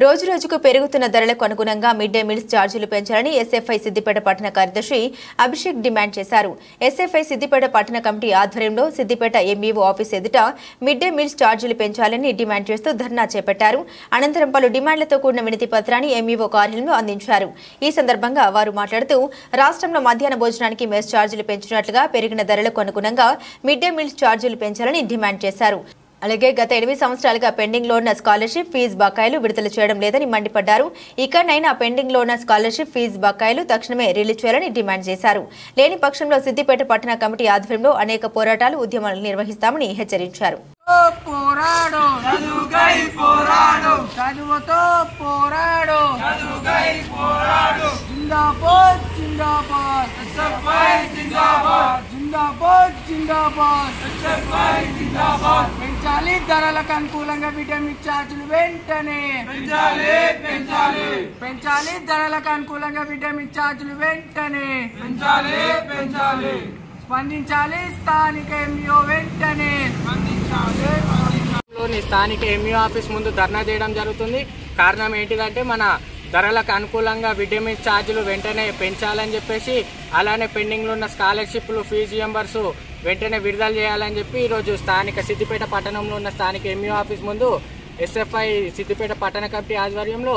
రోజురోజుకు పెరుగుతున్న ధరలకు అనుగుణంగా మిడ్ డే మీల్స్ ఛార్జీలు పెంచాలని ఎస్ఎఫ్ఐ సిద్దిపేట పట్టణ కార్యదర్శి అభిషేక్ డిమాండ్ చేశారు. ఎస్ఎఫ్ఐ సిద్దిపేట పట్టణ కమిటీ ఆధ్వర్యంలో సిద్దిపేట ఎంఈఓ ఆఫీస్ ఎదుట మిడ్ డే మీల్స్ ఛార్జీలు పెంచాలని డిమాండ్ చేస్తూ ధర్నా చేపట్టారు. అనంతరం పలు డిమాండ్లతో కూడిన వినతి పత్రాన్ని ఎంఈఓ కార్యాలయంలో అందించారు. ఈ సందర్భంగా వారు మాట్లాడుతూ రాష్ట్రంలో మధ్యాహ్న భోజనానికి మెస్ ఛార్జీలు పెంచినట్లుగా పెరిగిన ధరలకు అనుగుణంగా మిడ్ డే మీల్స్ ఛార్జీలు పెంచాలని డిమాండ్ చేశారు. అలాగే గత 8 సంవత్సరాలుగా పెండింగ్ లో ఉన్న స్కాలర్షిప్ ఫీజు బకాయిలు విడుదల చేయడం లేదని మండిపడ్డారు. ఇకనైనా పెండింగ్ లో ఉన్న స్కాలర్షిప్ ఫీజు బకాయిలు తక్షణమే రిలీజ్ చేయాలని డిమాండ్ చేశారు. లేని పక్షంలో సిద్దిపేట పట్టణ కమిటీ ఆధ్వర్యంలో అనేక పోరాటాలు ఉద్యమాలు నిర్వహిస్తామని హెచ్చరించారు. పెంచాలి ధరలకు అనుకూలంగా విటమిన్ ఛార్జీలు వెంటనే పెంచాలి ధరలకు అనుకూలంగా విటమిన్ ఛార్జీలు వెంటనే స్పందించాలి స్థానిక ఎంఈఓ వెంటనే స్థానిక ఎంఈఓ ఆఫీస్ ముందు ధర్నా చేయడం జరుగుతుంది. కారణం ఏంటిదంటే మన ధరలకు అనుకూలంగా విటమిన్ ఛార్జీలు వెంటనే పెంచాలని చెప్పేసి, అలానే పెండింగ్లో ఉన్న స్కాలర్షిప్లు ఫీజు రియంబర్స్ వెంటనే విడుదల చేయాలని చెప్పి ఈరోజు స్థానిక సిద్దిపేట పట్టణంలో ఉన్న స్థానిక ఎంఈఓ ఆఫీస్ ముందు ఎస్ఎఫ్ఐ సిద్దిపేట పట్టణ కమిటీ ఆధ్వర్యంలో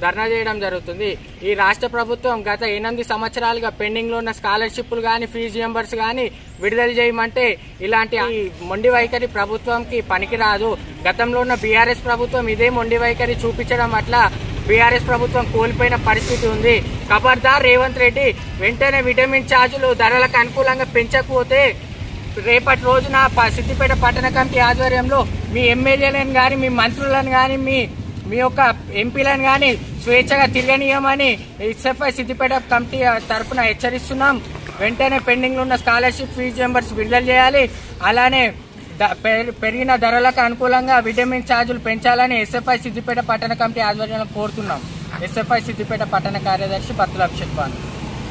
ధర్నా చేయడం జరుగుతుంది. ఈ రాష్ట్ర ప్రభుత్వం గత 8 సంవత్సరాలుగా పెండింగ్లో ఉన్న స్కాలర్షిప్లు కానీ ఫీజు రియంబర్స్ కానీ విడుదల చేయమంటే ఇలాంటి మొండి వైఖరి ప్రభుత్వంకి పనికిరాదు. గతంలో ఉన్న బీఆర్ఎస్ ప్రభుత్వం ఇదే మొండి వైఖరి చూపించడం అట్లా బీఆర్ఎస్ ప్రభుత్వం కోల్పోయిన పరిస్థితి ఉంది. ఖబర్దార్ రేవంత్ రెడ్డి, వెంటనే విటమిన్ ఛార్జీలు ధరలకు అనుకూలంగా పెంచకపోతే రేపటి రోజున సిద్దిపేట పట్టణ కమిటీ ఆధ్వర్యంలో మీ ఎమ్మెల్యేలను కానీ మీ మంత్రులను కానీ మీ యొక్క ఎంపీలను కానీ స్వేచ్ఛగా తిరగనీయమని ఎస్ఎఫ్ఐ సిద్దిపేట కమిటీ తరఫున హెచ్చరిస్తున్నాం. వెంటనే పెండింగ్లో ఉన్న స్కాలర్షిప్ ఫీజు రియంబర్స్ విడుదల చేయాలి. అలానే పెరిగిన ధరలకు అనుకూలంగా విటమిన్ ఛార్జీలు పెంచాలని ఎస్ఎఫ్ఐ సిద్దిపేట పట్టణ కమిటీ ఆధ్వర్యంలో కోరుతున్నాం. ఎస్ఎఫ్ఐ సిద్దిపేట పట్టణ కార్యదర్శి బత్తుల అభిషేక్.